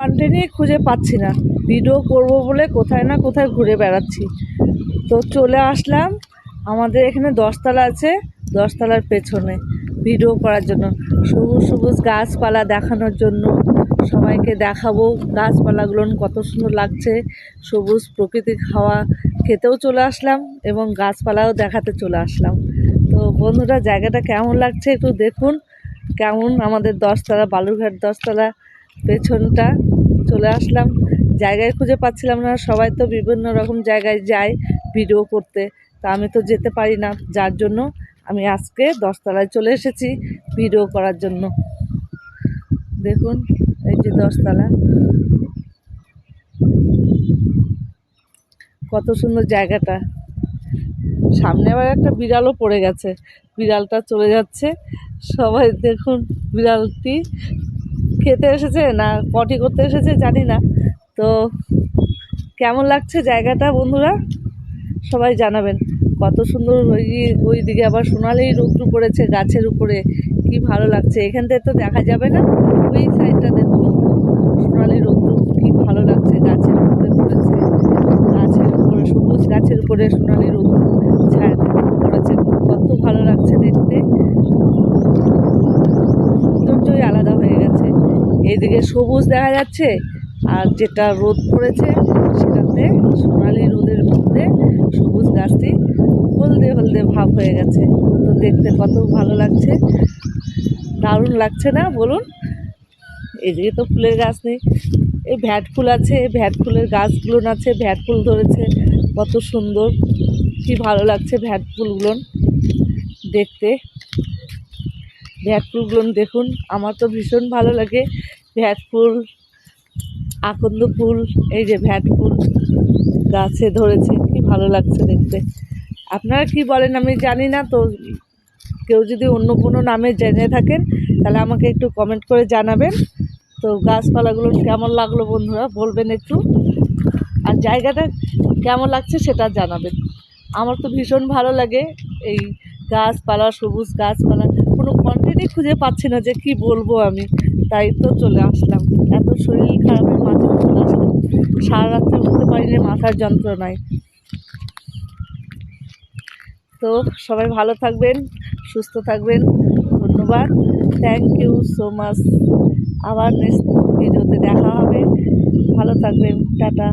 কন্টেন্টই খুঁজে পাচ্ছি না, ভিডিও করব বলে কোথায় না কোথায় ঘুরে বেড়াচ্ছি। তো চলে আসলাম আমাদের এখানে 10তলা আছে, 10তলার পেছনে ভিডিও করার জন্য, সবুজ সবুজ গাছপালা দেখানোর জন্য। সবাইকে দেখাবো গাছপালাগুলো কত সুন্দর লাগছে, সবুজ প্রকৃতিক হাওয়া খেতেও চলে আসলাম এবং গাছপালাও দেখাতে চলে আসলাম। তো বন্ধুরা, জায়গাটা কেমন লাগছে একটু দেখুন। কেমন আমাদের 10তলা, বালুরঘাট 10তলা পেছনটা চলে আসলাম। জায়গায় খুঁজে পাচ্ছিলাম না, সবাই তো বিভিন্ন রকম জায়গায় যায় ভিডিও করতে, তা আমি তো যেতে পারি না, যার জন্য আমি আজকে 10তলায় চলে এসেছি ভিডিও করার জন্য। দেখুন এই যে 10তলা, কত সুন্দর জায়গাটা। সামনে আবার একটা বিড়ালও পড়ে গেছে, বিড়ালটা চলে যাচ্ছে। সবাই দেখুন, বিড়ালটি খেতে এসেছে না পটি করতে এসেছে জানি না। তো কেমন লাগছে জায়গাটা বন্ধুরা, সবাই জানাবেন। কত সুন্দর, ওই দিকে আবার সোনালি রৌদ্র পড়েছে গাছের উপরে, কি ভালো লাগছে। এখান থেকে তো দেখা যাবে না, ওই সাইডটা দেখুন সোনালি রৌদ্র, কি ভালো লাগছে। গাছের উপরে পড়েছে, গাছের উপরে সবুজ গাছের উপরে সোনালি রৌদ্র ছায়া পড়েছে, কত ভালো লাগছে দেখতে। সৌন্দর্যই আলাদা হয়ে গেছে। এইদিকে সবুজ দেখা যাচ্ছে, আর যেটা রোদ পড়েছে সেটাতে সোনালি রোদের মধ্যে সবুজ গাছটি হলদে হলদে ভাব হয়ে গেছে। তো দেখতে কত ভালো লাগছে, দারুণ লাগছে না বলুন। এদিকে তো ফুলের গাছ নেই, এই ভ্যাট ফুল আছে, ভ্যাট ফুলের গাছগুলো আছে, ভ্যাট ফুল ধরেছে, কত সুন্দর, কি ভালো লাগছে ভ্যাট ফুলগুলো দেখতে। ভ্যাট ফুলগুলো দেখুন, আমার তো ভীষণ ভালো লাগে ভ্যাট ফুল, আকন্দ ফুল। এই যে ভ্যাট ফুল গাছে ধরেছে, কি ভালো লাগছে দেখতে। আপনারা কি বলেন আমি জানি না, তো কেউ যদি অন্য কোনো নামে জেনে থাকেন তাহলে আমাকে একটু কমেন্ট করে জানাবেন। তো গাছপালাগুলো কেমন লাগলো বন্ধুরা বলবেন একটু, আর জায়গাটা কেমন লাগছে সেটা জানাবেন। আমার তো ভীষণ ভালো লাগে এই গাছপালা, সবুজ গাছপালা। কোনো কন্টেন্টই খুঁজে পাচ্ছি না যে কি বলবো আমি, তাই তো চলে আসলাম। এত শরীর খারাপের মাঝে চলে আসলাম, সারা রাত্রে উঠতে পারিনি মাথার যন্ত্রণায়। তো সবাই ভালো থাকবেন, সুস্থ থাকবেন, ধন্যবাদ, থ্যাংক ইউ সো মাচ। আবার নেক্সট ভিডিওতে দেখা হবে, ভালো থাকবেন, টাটা।